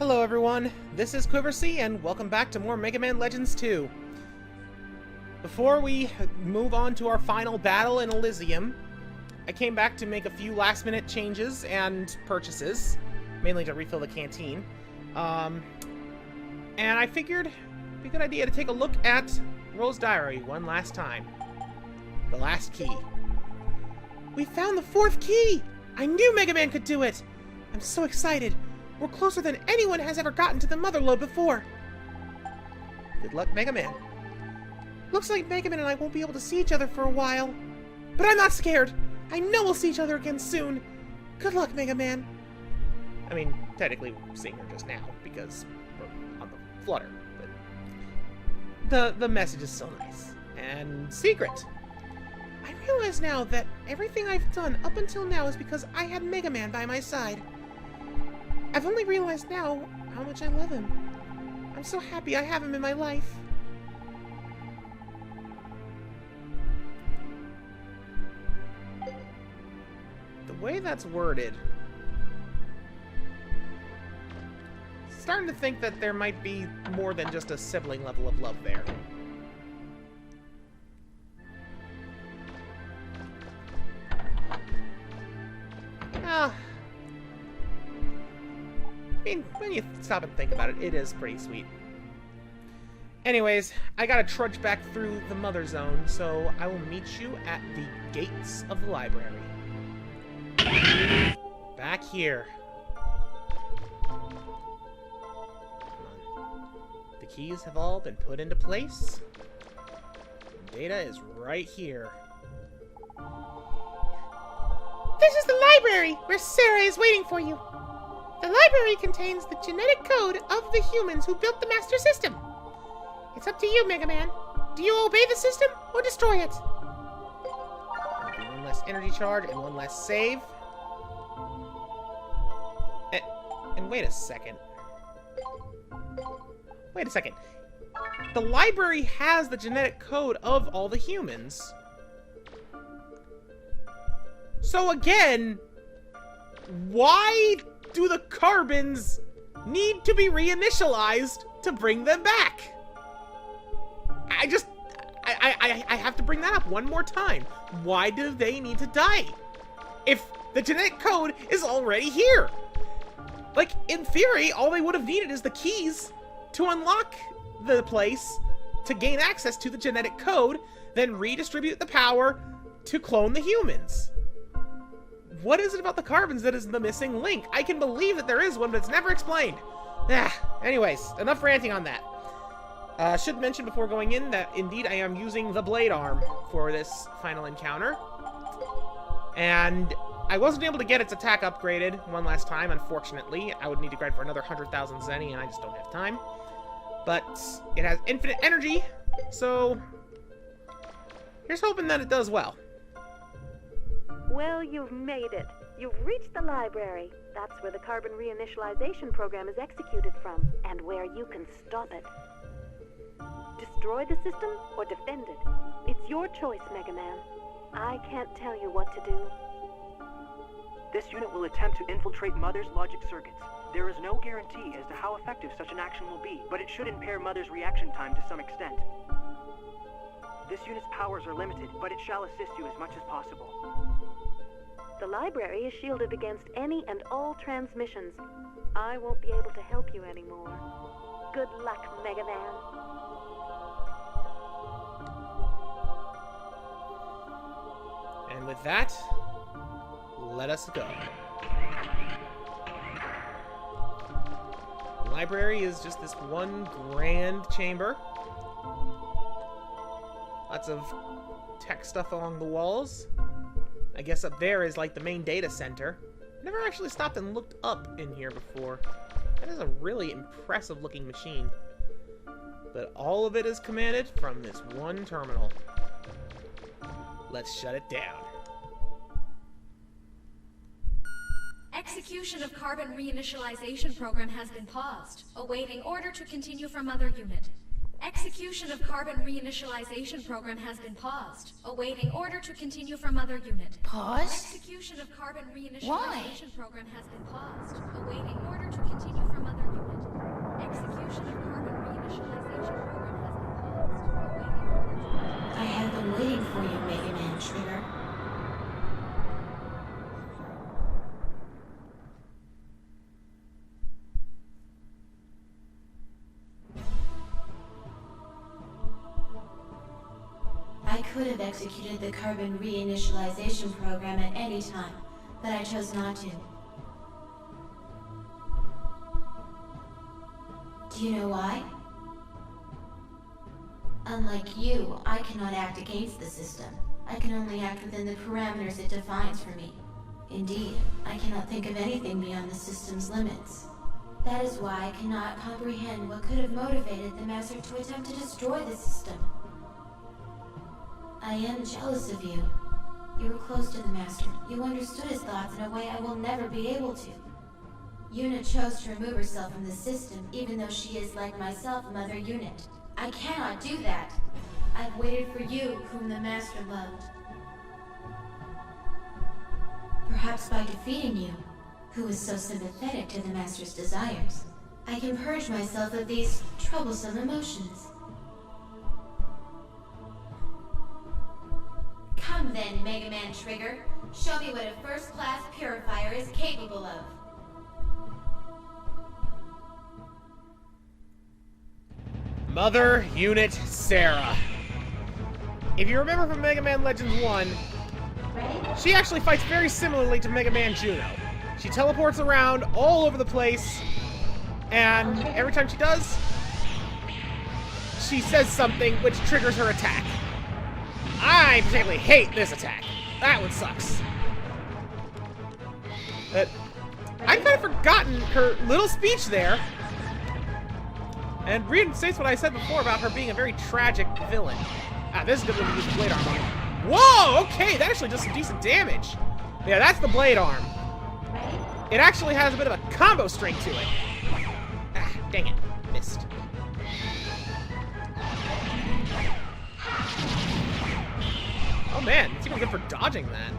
Hello everyone, this is Quiversee, and welcome back to more Mega Man Legends 2. Before we move on to our final battle in Elysium, I came back to make a few last-minute changes and purchases, mainly to refill the canteen. And I figured it'd be a good idea to take a look at Rose Diary one last time. The last key. We found the 4th key! I knew Mega Man could do it! I'm so excited! We're closer than anyone has ever gotten to the Mother Lode before! Good luck, Mega Man. Looks like Mega Man and I won't be able to see each other for a while. But I'm not scared! I know we'll see each other again soon! Good luck, Mega Man! I mean, technically we're seeing her just now, because we're on the flutter. But the message is so nice. And secret! I realize now that everything I've done up until now is because I had Mega Man by my side. I've only realized now how much I love him. I'm so happy I have him in my life. The way that's worded, starting to think that there might be more than just a sibling level of love there. I mean, when you stop and think about it, it is pretty sweet. Anyways, I gotta trudge back through the Mother Zone, so I will meet you at the gates of the library. Back here. Come on. The keys have all been put into place. The data is right here. This is the library, where Sera is waiting for you. The library contains the genetic code of the humans who built the Master System. It's up to you, Mega Man. Do you obey the system or destroy it? One less energy charge and one less save. And wait a second. Wait a second. The library has the genetic code of all the humans. So again, why do the carbons need to be reinitialized to bring them back? I have to bring that up one more time. Why do they need to die? If the genetic code is already here. Like, in theory, all they would have needed is the keys to unlock the place, to gain access to the genetic code, then redistribute the power to clone the humans. What is it about the carbons that is the missing link? I can believe that there is one, but it's never explained. Anyways, enough ranting on that. Should mention before going in that indeed I am using the blade arm for this final encounter. And I wasn't able to get its attack upgraded one last time, unfortunately. I would need to grind for another 100,000 Zenny, and I just don't have time. But it has infinite energy, so here's hoping that it does well. Well, you've made it. You've reached the library. That's where the Carbon Reinitialization Program is executed from, and where you can stop it. Destroy the system or defend it. It's your choice, Mega Man. I can't tell you what to do. This unit will attempt to infiltrate Mother's logic circuits. There is no guarantee as to how effective such an action will be, but it should impair Mother's reaction time to some extent. This unit's powers are limited, but it shall assist you as much as possible. The library is shielded against any and all transmissions. I won't be able to help you anymore. Good luck, Mega Man. And with that, let us go. The library is just this one grand chamber. Lots of tech stuff along the walls. I guess up there is like the main data center. Never actually stopped and looked up in here before. That is a really impressive looking machine. But all of it is commanded from this one terminal. Let's shut it down. Execution of Carbon Reinitialization Program has been paused, awaiting order to continue from Mother Unit. Execution of Carbon Reinitialization Program has been paused, awaiting order to continue from Mother Unit. Paused? Execution of Carbon Reinitialization Program has been paused, awaiting order to continue from Mother Unit. could have executed the Carbon Reinitialization Program at any time, but I chose not to. Do you know why? Unlike you, I cannot act against the system. I can only act within the parameters it defines for me. Indeed, I cannot think of anything beyond the system's limits. That is why I cannot comprehend what could have motivated the Master to attempt to destroy the system. I am jealous of you. You were close to the Master. You understood his thoughts in a way I will never be able to. Yuna chose to remove herself from the system, even though she is, like myself, Mother Unit. I cannot do that. I've waited for you, whom the Master loved. Perhaps by defeating you, who is so sympathetic to the Master's desires, I can purge myself of these troublesome emotions. Come then, Mega Man Trigger. Show me what a first-class purifier is capable of. Mother Unit Sera. If you remember from Mega Man Legends 1, she actually fights very similarly to Mega Man Juno. She teleports around all over the place, and every time she does, she says something which triggers her attack. I particularly hate this attack. That one sucks. But I've kind of forgotten her little speech there, and reinstates what I said before about her being a very tragic villain. Ah, this is good when we use the blade arm on her. Whoa, okay, that actually does some decent damage. Yeah, that's the blade arm. It actually has a bit of a combo strength to it. Ah, dang it, missed. Oh man, it's even good for dodging that.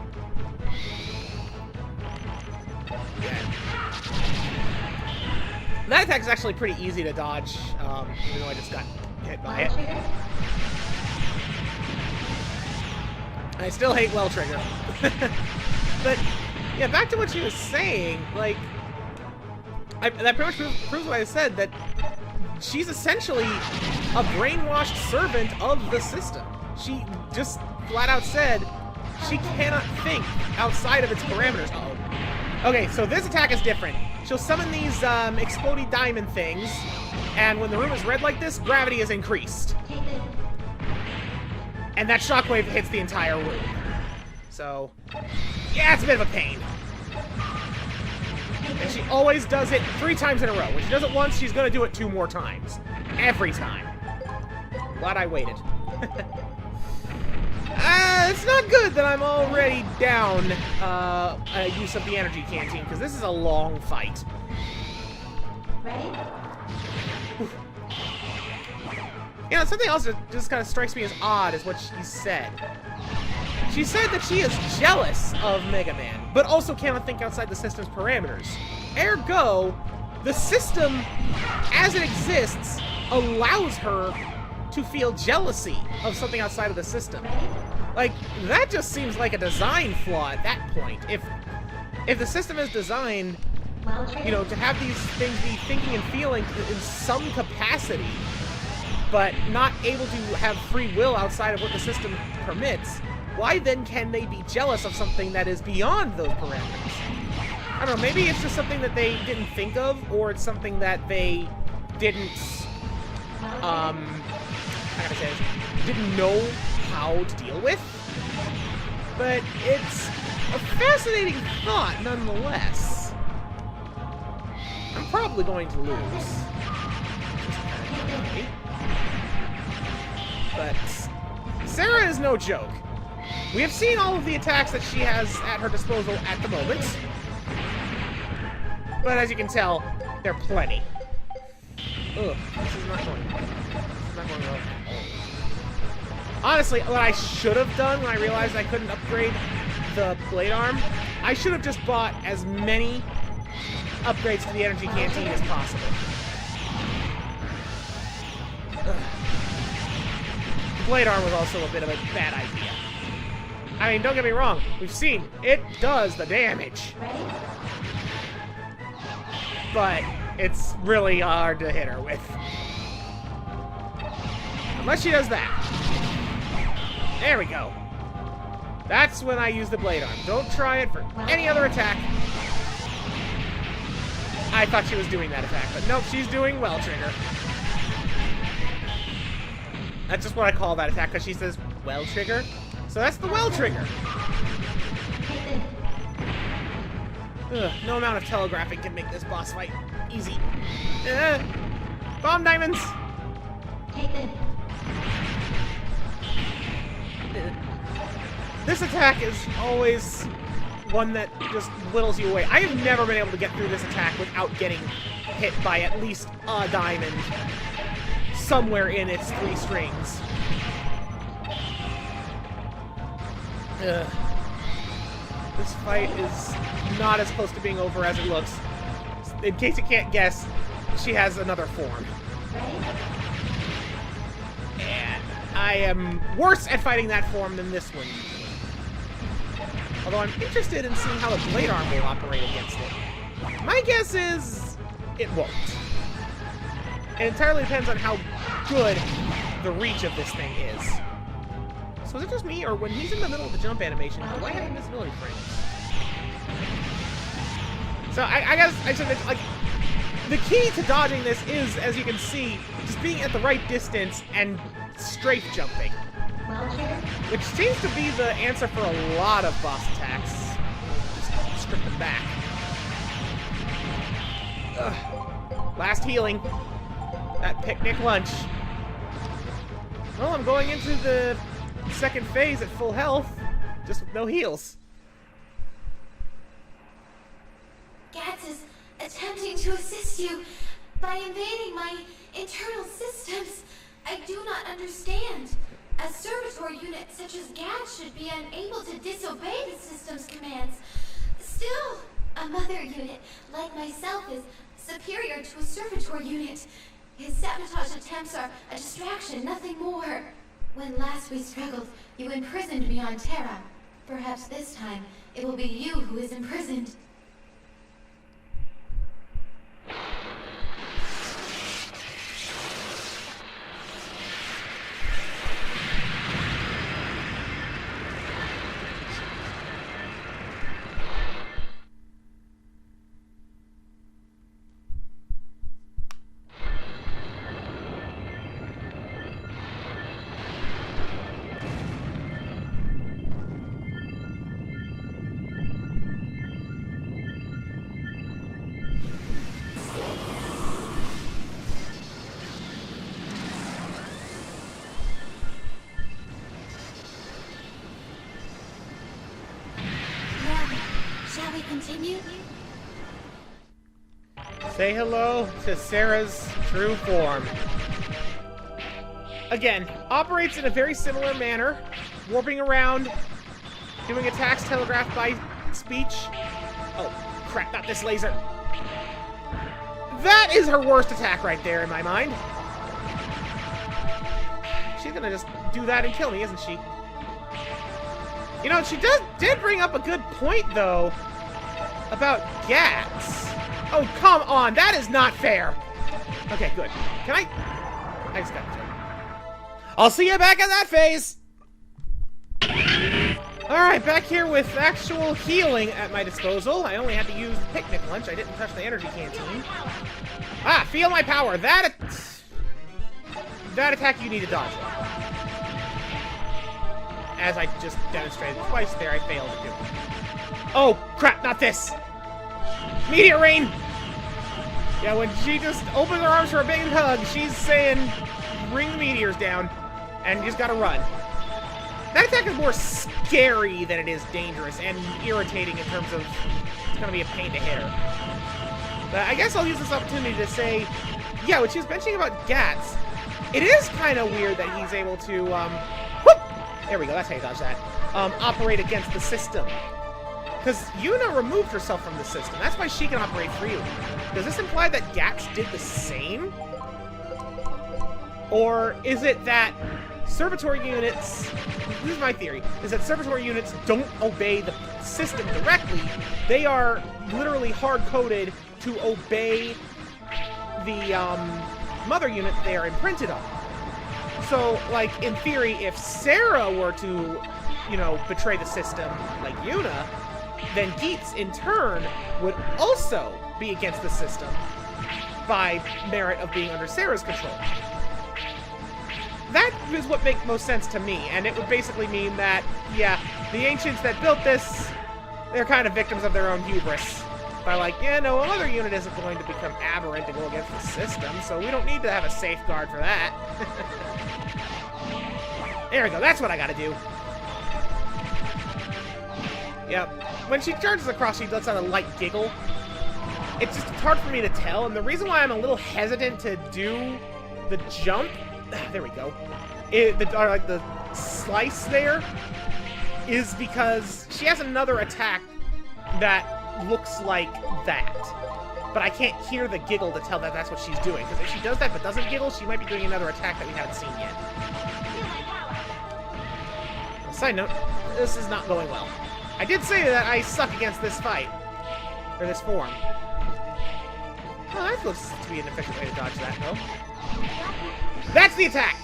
Yeah. That attack is actually pretty easy to dodge, even though I just got hit by it. I still hate Well Trigger. But, yeah, back to what she was saying, like, that pretty much proves what I said, that she's essentially a brainwashed servant of the system. She just flat out said she cannot think outside of its parameters. Uh-oh. Okay, so this attack is different. She'll summon these explodey diamond things, and when the room is red like this, gravity is increased. And that shockwave hits the entire room. So, yeah, it's a bit of a pain. And she always does it 3 times in a row. When she does it once, she's gonna do it 2 more times. Every time. Glad I waited. It's not good that I'm already down use of the energy canteen, because this is a long fight. Ready? You know, something else that just kind of strikes me as odd is what she said. She said that she is jealous of Mega Man, but also cannot think outside the system's parameters. Ergo, the system, as it exists, allows her to feel jealousy of something outside of the system. Like, that just seems like a design flaw at that point. If the system is designed, you know, to have these things be thinking and feeling in some capacity, but not able to have free will outside of what the system permits, why then can they be jealous of something that is beyond those parameters? I don't know, maybe it's just something that they didn't think of, or it's something that they didn't, how can I say this? Didn't know how to deal with. But it's a fascinating thought, nonetheless. I'm probably going to lose. But Sera is no joke. We have seen all of the attacks that she has at her disposal at the moment. But as you can tell, they're plenty. Ugh, this is not going well. Honestly, what I should have done when I realized I couldn't upgrade the blade arm, I should have just bought as many upgrades to the energy canteen as possible. Ugh. The blade arm was also a bit of a bad idea. I mean, don't get me wrong, we've seen it does the damage. But it's really hard to hit her with. Unless she does that. There we go. That's when I use the blade arm. Don't try it for any other attack. I thought she was doing that attack, but nope, she's doing well trigger. That's just what I call that attack, because she says well trigger. So that's the well trigger. Ugh, no amount of telegraphing can make this boss fight easy. Bomb diamonds! This attack is always one that just whittles you away. I have never been able to get through this attack without getting hit by at least a diamond somewhere in its 3 strings. Ugh. This fight is not as close to being over as it looks. In case you can't guess, she has another form. And I am worse at fighting that form than this one. Although I'm interested in seeing how the blade arm will operate against it. My guess is it won't. It entirely depends on how good the reach of this thing is. So is it just me, or when he's in the middle of the jump animation, do I have invisibility frames? So I guess I should mention, like, the key to dodging this is, as you can see, just being at the right distance and strafe jumping. Which seems to be the answer for a lot of boss attacks. Just strip them back. Ugh. Last healing. That picnic lunch. Well, I'm going into the second phase at full health, just with no heals. Gats is attempting to assist you by invading my internal systems. I do not understand. A servitor unit such as Gats should be unable to disobey the system's commands. Still, a mother unit like myself is superior to a servitor unit. His sabotage attempts are a distraction, nothing more. When last we struggled, you imprisoned me on Terra. Perhaps this time, it will be you who is imprisoned. Shall we continue? Say hello to Sera's true form. Again, operates in a very similar manner, warping around, doing attacks telegraphed by speech. Oh, crap, not this laser. That is her worst attack right there in my mind. She's gonna just do that and kill me, isn't she? You know, she did bring up a good point, though, about Gats. Oh, come on, that is not fair. Okay, good. Can I just got to. I'll see you back in that phase. Alright, back here with actual healing at my disposal. I only had to use the picnic lunch. I didn't touch the energy canteen. Ah, feel my power. That attack you need to dodge. As I just demonstrated twice there, I failed to do. Oh, crap, not this. Meteor rain. Yeah, when she just opens her arms for a big hug, she's saying, bring the meteors down, and you just gotta run. That attack is more scary than it is dangerous and irritating in terms of it's gonna be a pain to hit her. But I guess I'll use this opportunity to say, yeah, when she was mentioning about Gats, it is kind of weird that he's able to, whoop! There we go, that's how you dodge that. Operate against the system. Because Yuna removed herself from the system. That's why she can operate freely. Does this imply that Gats did the same? Or is it that servitor units... This is my theory. Is that servitor units don't obey the system directly. They are literally hard-coded to obey the mother unit they are imprinted on. So, like, in theory, if Sera were to, you know, betray the system like Yuna, then Geets, in turn, would also be against the system by merit of being under Sera's control. That is what makes most sense to me, and it would basically mean that, yeah, the ancients that built this, they're kind of victims of their own hubris. By like, yeah, no other unit isn't going to become aberrant to go against the system, so we don't need to have a safeguard for that. There we go, that's what I gotta do. Yep. When she charges across, she lets out a light giggle. It's just hard for me to tell, and the reason why I'm a little hesitant to do the jump, there we go, the slice there, is because she has another attack that looks like that. But I can't hear the giggle to tell that that's what she's doing, because if she does that but doesn't giggle, she might be doing another attack that we haven't seen yet. Side note, this is not going well. I did say that I suck against this fight, or this form. Oh, that looks to be an efficient way to dodge that, though. That's the attack!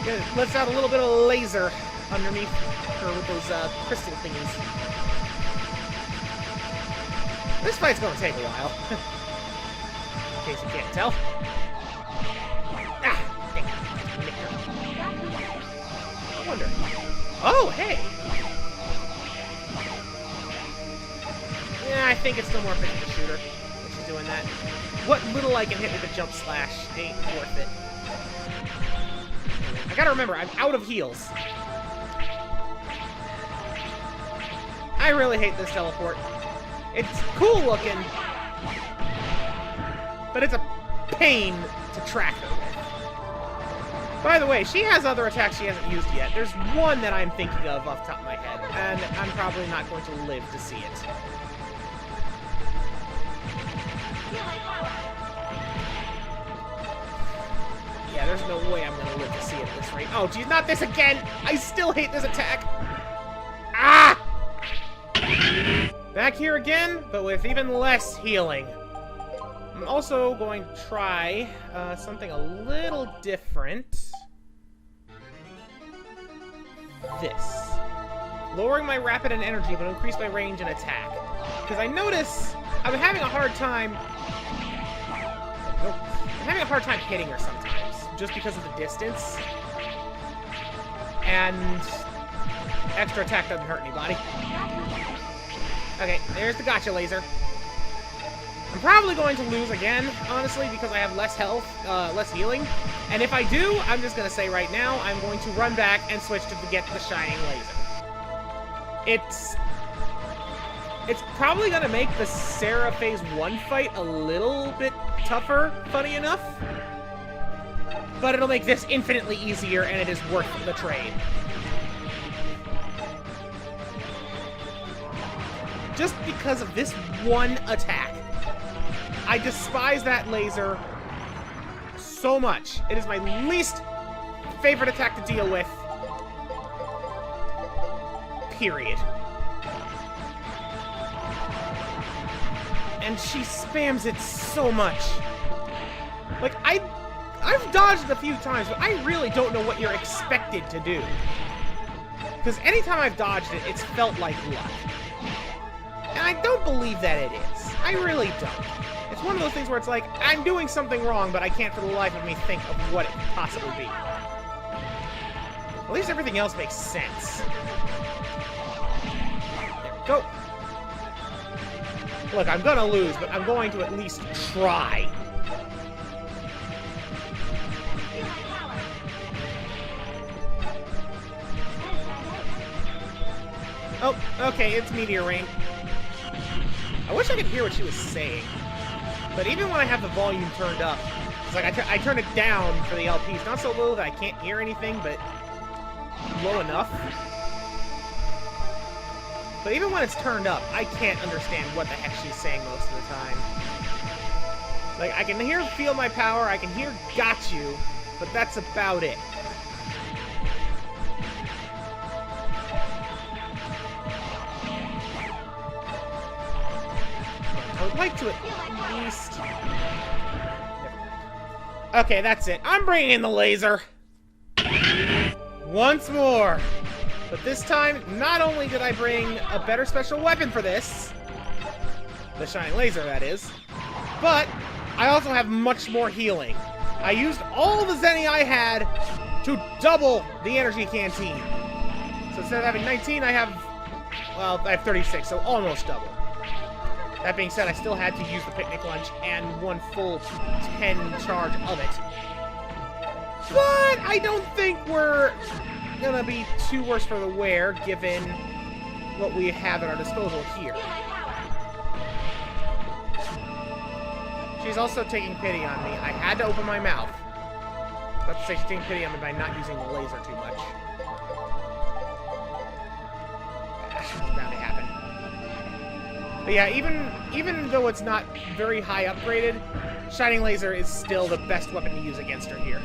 It lets out a little bit of laser underneath her with those crystal thingies. This fight's gonna take a while. In case you can't tell. Ah! Dang it. I wonder. Oh, hey! Yeah, I think it's still more efficient to shoot her when she's doing that. What little I can hit with a jump slash ain't worth it. I gotta remember, I'm out of heals. I really hate this teleport. It's cool looking, but it's a pain to track her with. By the way, she has other attacks she hasn't used yet. There's one that I'm thinking of off the top of my head, and I'm probably not going to live to see it. Yeah, there's no way I'm going to live to see it at this rate. Oh, geez, not this again! I still hate this attack! Ah! Back here again, but with even less healing. I'm also going to try something a little different. This. Lowering my rapid and energy, but increase my range and attack. Because I notice I'm having a hard time... I'm having a hard time hitting her sometimes, just because of the distance. And extra attack doesn't hurt anybody. Okay, there's the gotcha laser. I'm probably going to lose again, honestly, because I have less health, less healing. And if I do, I'm just going to say right now, I'm going to run back and switch to get the shining laser. It's probably going to make the Sera Phase 1 fight a little bit tougher, funny enough. But it'll make this infinitely easier, and it is worth the trade. Just because of this one attack. I despise that laser so much. It is my least favorite attack to deal with. Period. And she spams it so much. Like, I've dodged it a few times, but I really don't know what you're expected to do. Because anytime I've dodged it, it's felt like luck. And I don't believe that it is. I really don't. It's one of those things where it's like, I'm doing something wrong, but I can't for the life of me think of what it could possibly be. At least everything else makes sense. There we go. Look, I'm gonna lose, but I'm going to at least try. Oh, okay, it's Meteor Rain. I wish I could hear what she was saying. But even when I have the volume turned up, it's like I turn it down for the LPs. Not so low that I can't hear anything, but low enough. But even when it's turned up, I can't understand what the heck she's saying most of the time. Like, I can feel my power, I can hear got you, but that's about it. I would like to at least... Never mind. Okay, that's it. I'm bringing in the laser. Once more. But this time, not only did I bring a better special weapon for this, the shining laser, that is, but I also have much more healing. I used all the Zenny I had to double the energy canteen. So instead of having 19, I have 36, so almost double. That being said, I still had to use the picnic lunch and one full 10 charge of it. But I don't think we're gonna be too worse for the wear, given what we have at our disposal here. She's also taking pity on me. I had to open my mouth. Let's say she's taking pity on me by not using the laser too much. It's bound to happen. But yeah, even though it's not very high upgraded, Shining Laser is still the best weapon to use against her here.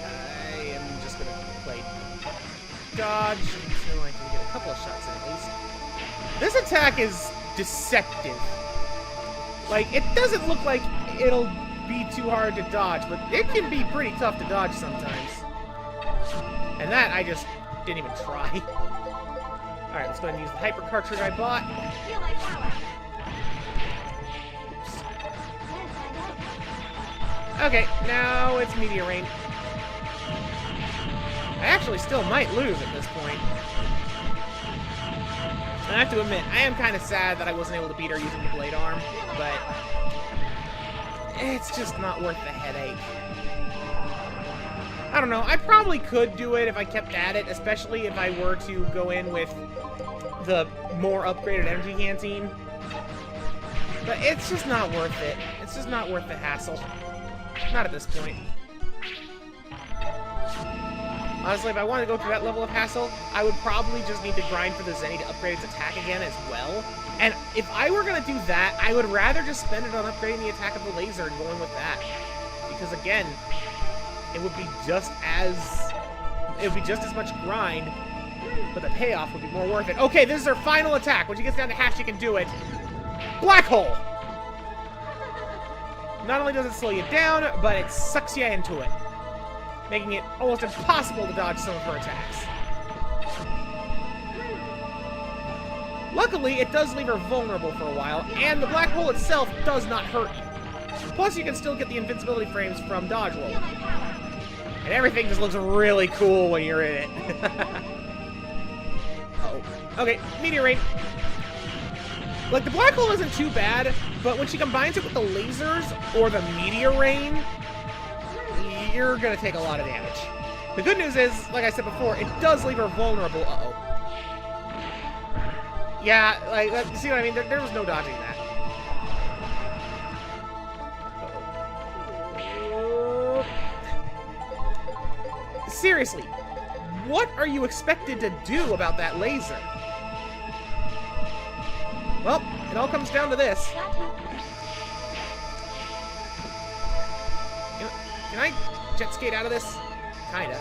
I am just gonna play dodge until I can get a couple of shots in at least. This attack is deceptive. Like, it doesn't look like it'll be too hard to dodge, but it can be pretty tough to dodge sometimes. And that, I just didn't even try. Alright, let's go ahead and use the hyper cartridge I bought. Oops. Okay, now it's Meteor Rain. I actually still might lose at this point. And I have to admit, I am kind of sad that I wasn't able to beat her using the blade arm, but it's just not worth the headache. I don't know, I probably could do it if I kept at it, especially if I were to go in with the more upgraded energy canteen. But it's just not worth it. It's just not worth the hassle. Not at this point. Honestly, if I wanted to go through that level of hassle, I would probably just need to grind for the Zenny to upgrade its attack again as well. And if I were going to do that, I would rather just spend it on upgrading the attack of the laser and going with that. Because again, it would be just as much grind, but the payoff would be more worth it. Okay, this is her final attack. When she gets down to half, she can do it. Black hole! Not only does it slow you down, but it sucks you into it, making it almost impossible to dodge some of her attacks. Luckily, it does leave her vulnerable for a while, and the black hole itself does not hurt you. Plus, you can still get the invincibility frames from dodge roll. And everything just looks really cool when you're in it. Uh-oh. Okay, Meteor Rain. Like, the black hole isn't too bad, but when she combines it with the lasers or the Meteor Rain, you're gonna take a lot of damage. The good news is, like I said before, it does leave her vulnerable. Uh-oh. Yeah, like, you see what I mean? There was no dodging that. Uh-oh. Seriously, what are you expected to do about that laser? Well, it all comes down to this. Can I jet skate out of this? Kinda.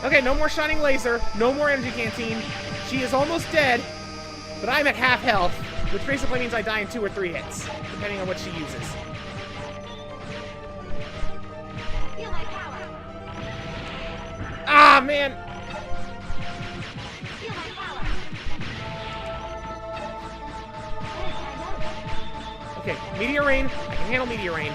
Okay, no more shining laser, no more energy canteen. She is almost dead, but I'm at half health, which basically means I die in 2 or 3 hits, depending on what she uses. Ah, man! Okay, Meteor Rain. I can handle Meteor Rain.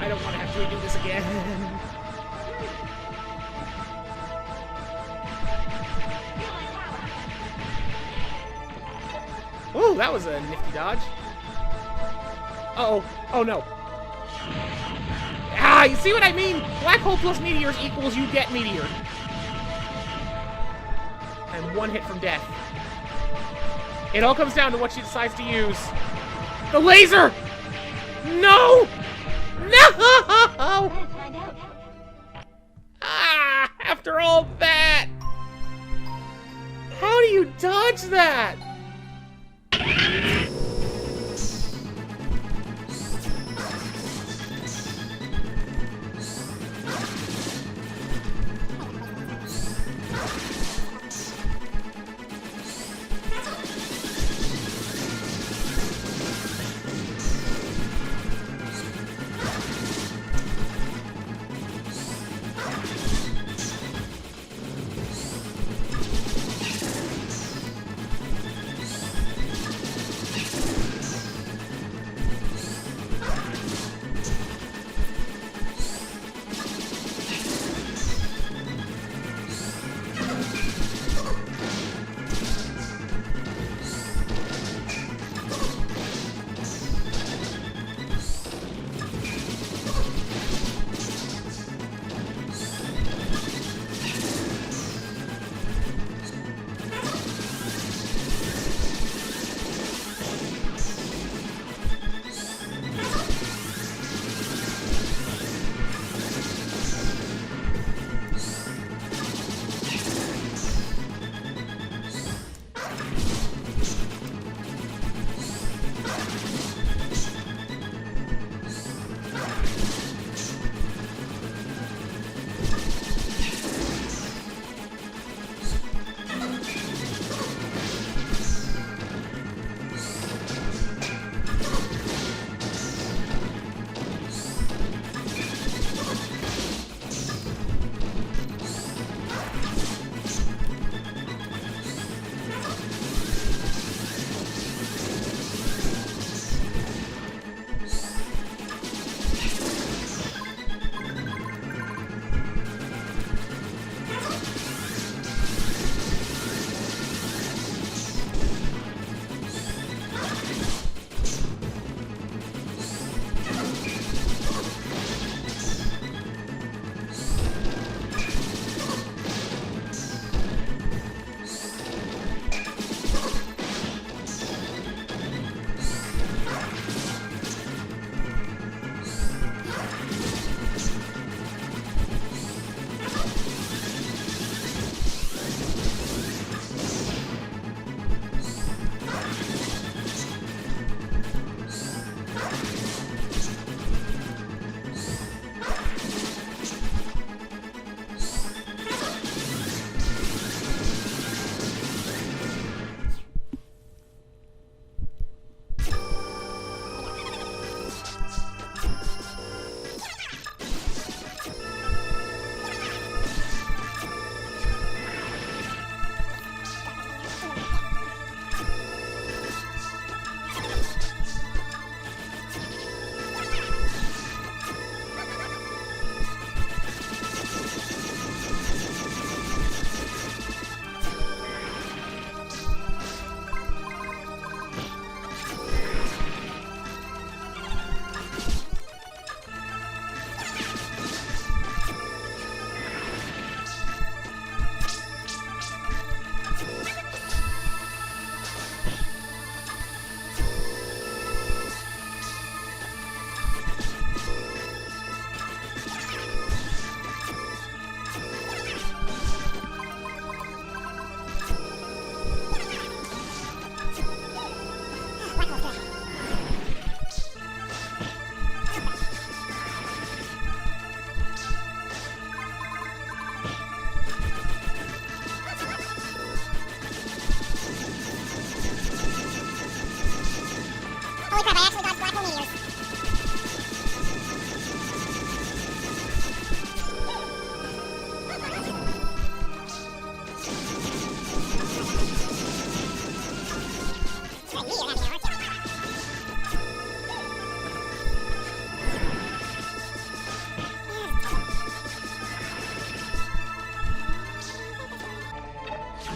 I don't want to have to redo this again. Ooh, that was a nifty dodge. Uh-oh. Oh, no. Ah, you see what I mean? Black hole plus meteors equals you get meteor. And 1 hit from death. It all comes down to what she decides to use. The laser! No! No! Ah! After all that! How do you dodge that?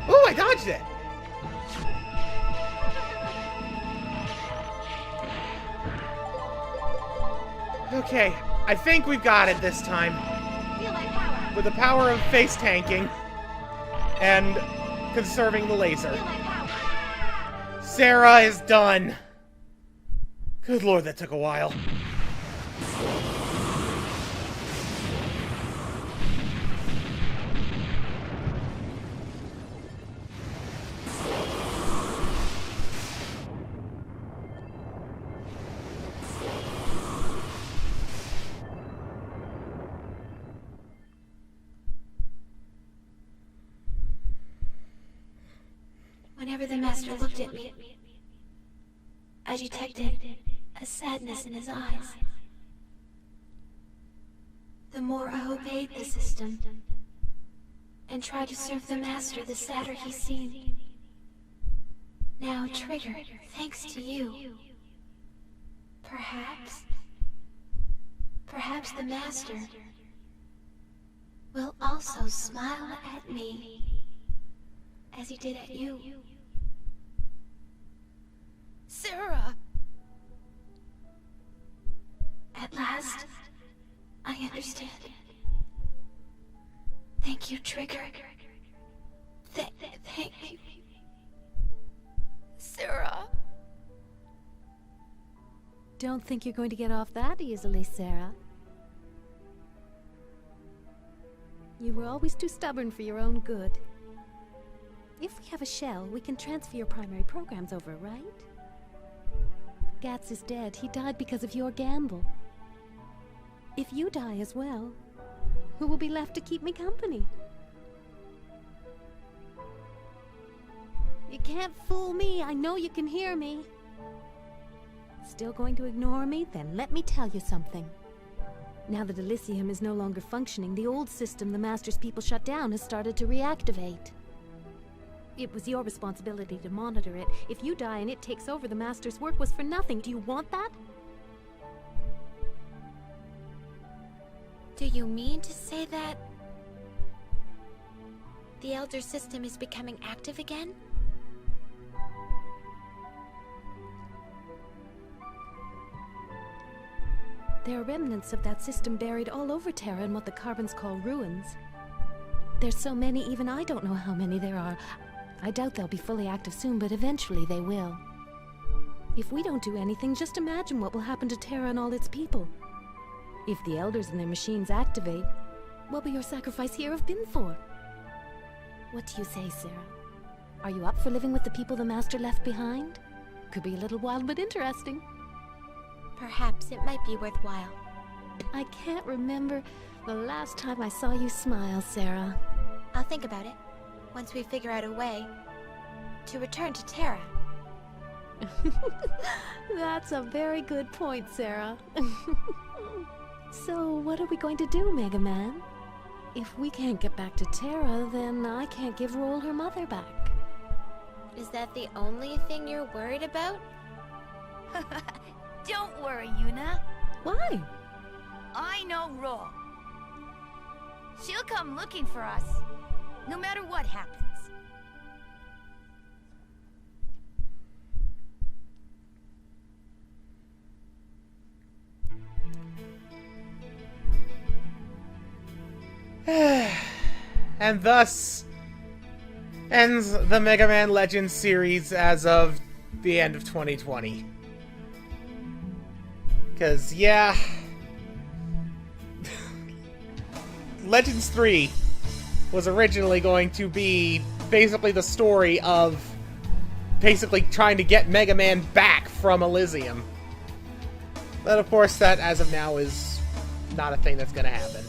Ooh, I dodged it! Okay, I think we've got it this time. With the power of face tanking and conserving the laser. Sera is done. Good lord, that took a while. Whenever the Master looked at me, I detected a sadness in his eyes. The more I obeyed the system and tried to serve the Master, the sadder he seemed. Now, Trigger, thanks to you, perhaps the Master will also smile at me as he did at you. Sera! At last, I understand. Thank you, Trigger. Thank you. Sera! Don't think you're going to get off that easily, Sera. You were always too stubborn for your own good. If we have a shell, we can transfer your primary programs over, right? Gats is dead. He died because of your gamble. If you die as well, who will be left to keep me company? You can't fool me. I know you can hear me. Still going to ignore me? Then let me tell you something. Now that Elysium is no longer functioning, the old system the Master's people shut down has started to reactivate. It was your responsibility to monitor it. If you die and it takes over, the Master's work was for nothing. Do you want that? Do you mean to say that the Elder System is becoming active again? There are remnants of that system buried all over Terra in what the Carbons call ruins. There's so many, even I don't know how many there are. I doubt they'll be fully active soon, but eventually they will. If we don't do anything, just imagine what will happen to Terra and all its people. If the Elders and their machines activate, what will your sacrifice here have been for? What do you say, Sera? Are you up for living with the people the Master left behind? Could be a little wild, but interesting. Perhaps it might be worthwhile. I can't remember the last time I saw you smile, Sera. I'll think about it once we figure out a way to return to Terra. That's a very good point, Sera. So, what are we going to do, Mega Man? If we can't get back to Terra, then I can't give Roll her mother back. Is that the only thing you're worried about? Don't worry, Yuna. Why? I know Roll. She'll come looking for us, no matter what happens. And thus ends the Mega Man Legends series as of the end of 2020. Because, yeah... Legends 3 was originally going to be basically the story of basically trying to get Mega Man back from Elysium. But of course, that, as of now, is not a thing that's going to happen.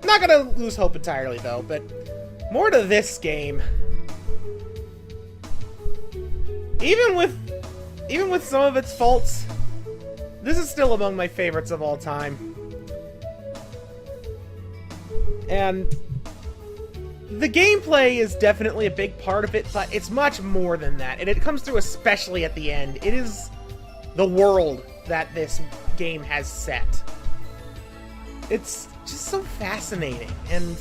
Not gonna lose hope entirely, though, but more to this game. Even with some of its faults, this is still among my favorites of all time. And the gameplay is definitely a big part of it, but it's much more than that, and it comes through especially at the end. It is the world that this game has set. It's just so fascinating, and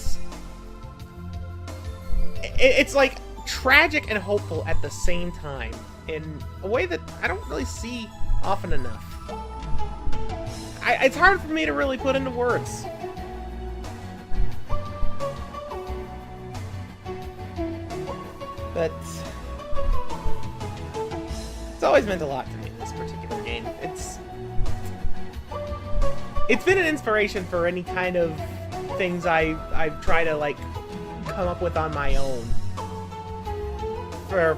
it's like tragic and hopeful at the same time in a way that I don't really see often enough. It's hard for me to really put into words. But it's always meant a lot to me, this particular game. It's been an inspiration for any kind of things I've tried to, like, come up with on my own. For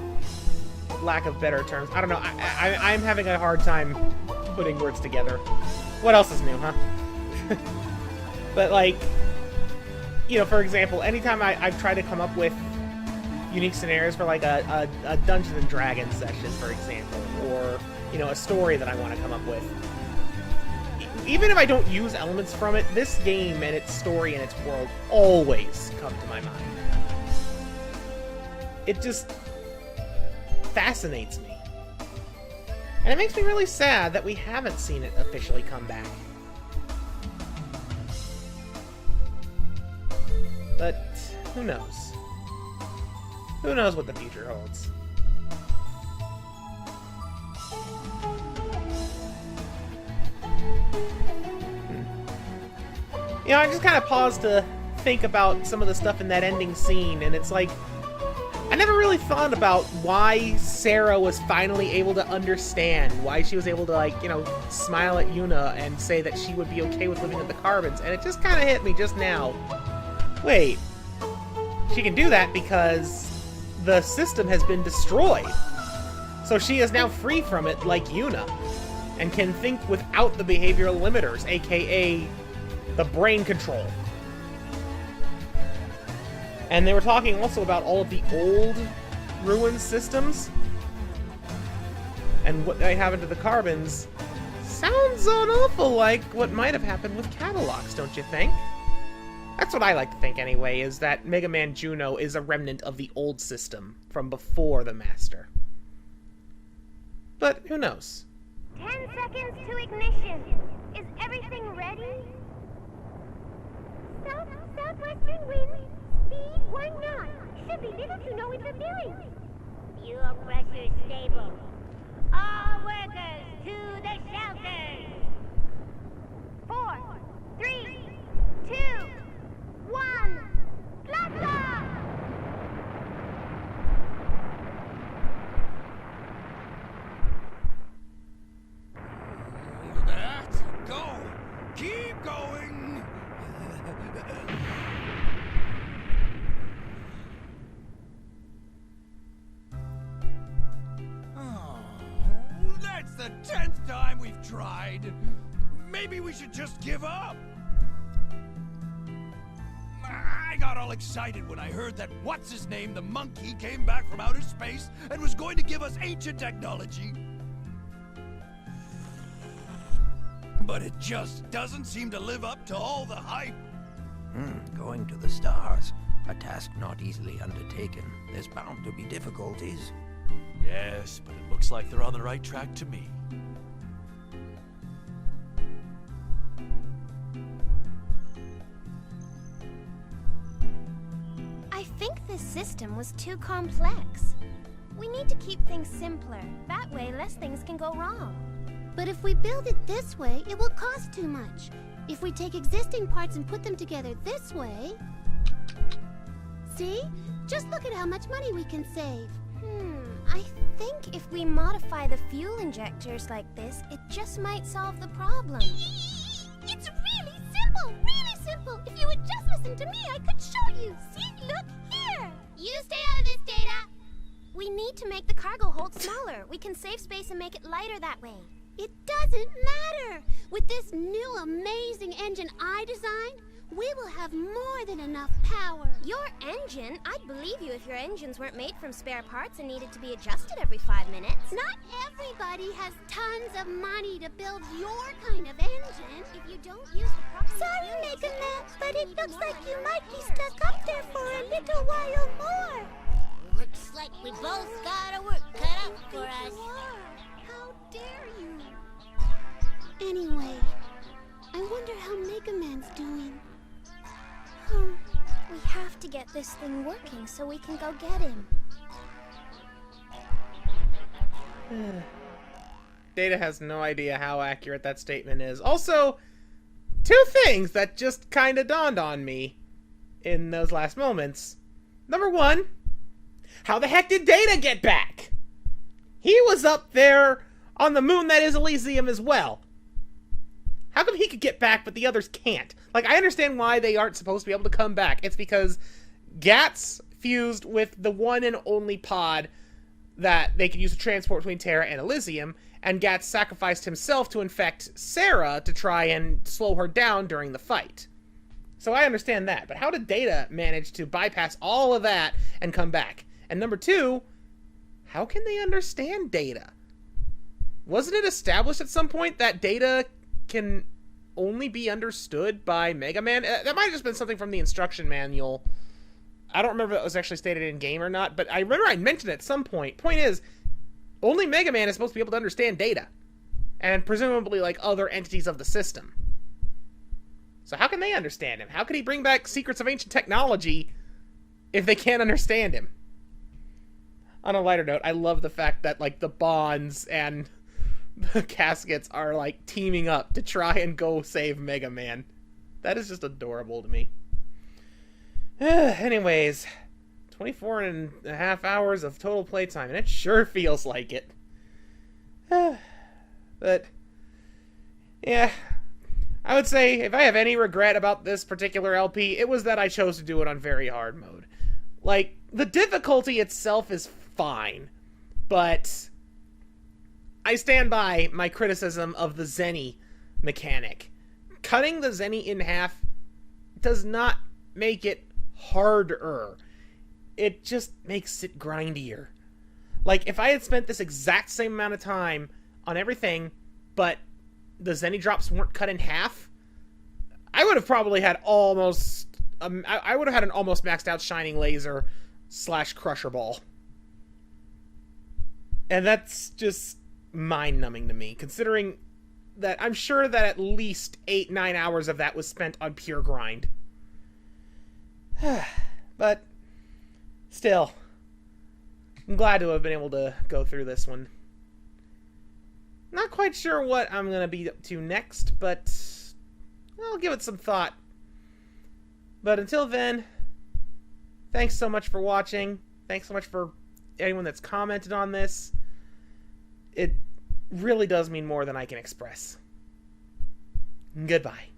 lack of better terms. I don't know. I'm having a hard time putting words together. What else is new, huh? But, like, you know, for example, anytime I've tried to come up with unique scenarios for, like, a Dungeons and Dragons session, for example, or, you know, a story that I want to come up with. Even if I don't use elements from it, this game and its story and its world always come to my mind. It just fascinates me. And it makes me really sad that we haven't seen it officially come back. But who knows? Who knows what the future holds? You know, I just kind of paused to think about some of the stuff in that ending scene, and it's like, I never really thought about why Sera was finally able to understand, why she was able to, like, you know, smile at Yuna and say that she would be okay with living with the Carbons, and it just kind of hit me just now. Wait, she can do that because the system has been destroyed. So she is now free from it like Yuna, and can think without the behavioral limiters, aka the brain control. And they were talking also about all of the old ruined systems. And what they happened to the Carbons sounds an awful like what might have happened with Catalogs, don't you think? That's what I like to think anyway, is that Mega Man Juno is a remnant of the old system from before the Master. But who knows? 10 seconds to ignition. Is everything ready? Southwestern wind, speed 1 knot. Should be little to no interference. Fuel pressure stable. All workers to the shelters. 4, 3, 2, 1. Blast off! That's go. Keep going. That's the 10th time we've tried. Maybe we should just give up. I got all excited when I heard that what's-his-name, the monkey, came back from outer space and was going to give us ancient technology. But it just doesn't seem to live up to all the hype. Going to the stars. A task not easily undertaken. There's bound to be difficulties. Yes, but it looks like they're on the right track to me. I think this system was too complex. We need to keep things simpler. That way, less things can go wrong. But if we build it this way, it will cost too much. If we take existing parts and put them together this way... See? Just look at how much money we can save. I think if we modify the fuel injectors like this, it just might solve the problem. It's really simple! Really simple! If you would just listen to me, I could show you! See? Look here! You stay out of this, Data! We need to make the cargo hold smaller. We can save space and make it lighter that way. It doesn't matter! With this new amazing engine I designed, we will have more than enough power. Your engine? I'd believe you if your engines weren't made from spare parts and needed to be adjusted every 5 minutes. Not everybody has tons of money to build your kind of engine. If you don't use the proper... Sorry, Mega Man, but it looks like you might be stuck up there for a little while more. Looks like we both got our work cut out for us. How dare you? Anyway, I wonder how Mega Man's doing. We have have to get this thing working so we can go get him. Data has no idea how accurate that statement is. Also, two things that just kind of dawned on me in those last moments. Number one, how the heck did Data get back? He was up there on the moon that is Elysium as well. How come he could get back but the others can't? Like, I understand why they aren't supposed to be able to come back. It's because Gats fused with the one and only pod that they could use to transport between Terra and Elysium, and Gats sacrificed himself to infect Sera to try and slow her down during the fight. So I understand that, but how did Data manage to bypass all of that and come back? And number two, how can they understand Data? Wasn't it established at some point that Data can only be understood by Mega Man? That might have just been something from the instruction manual. I don't remember if it was actually stated in game or not, but I remember I mentioned it at some point. Point is, only Mega Man is supposed to be able to understand Data, and presumably like other entities of the system. So how can they understand him? How could he bring back secrets of ancient technology if they can't understand him? On a lighter note, I love the fact that like the Bonds and the Caskets are like teaming up to try and go save Mega Man. That is just adorable to me. Anyways, 24 and a half hours of total playtime, and it sure feels like it. But, yeah, I would say if I have any regret about this particular LP, it was that I chose to do it on very hard mode. Like, the difficulty itself is fine, but I stand by my criticism of the Zenny mechanic. Cutting the Zenny in half does not make it harder. It just makes it grindier. Like, if I had spent this exact same amount of time on everything, but the Zenny drops weren't cut in half, I would have probably had almost... I would have had an almost maxed out Shining Laser / Crusher Ball. And that's just mind-numbing to me, considering that I'm sure that at least 8-9 hours of that was spent on pure grind. But still, I'm glad to have been able to go through this one. Not quite sure what I'm going to be up to next, but I'll give it some thought. But until then, thanks so much for watching. Thanks so much for anyone that's commented on this. It really does mean more than I can express. Goodbye.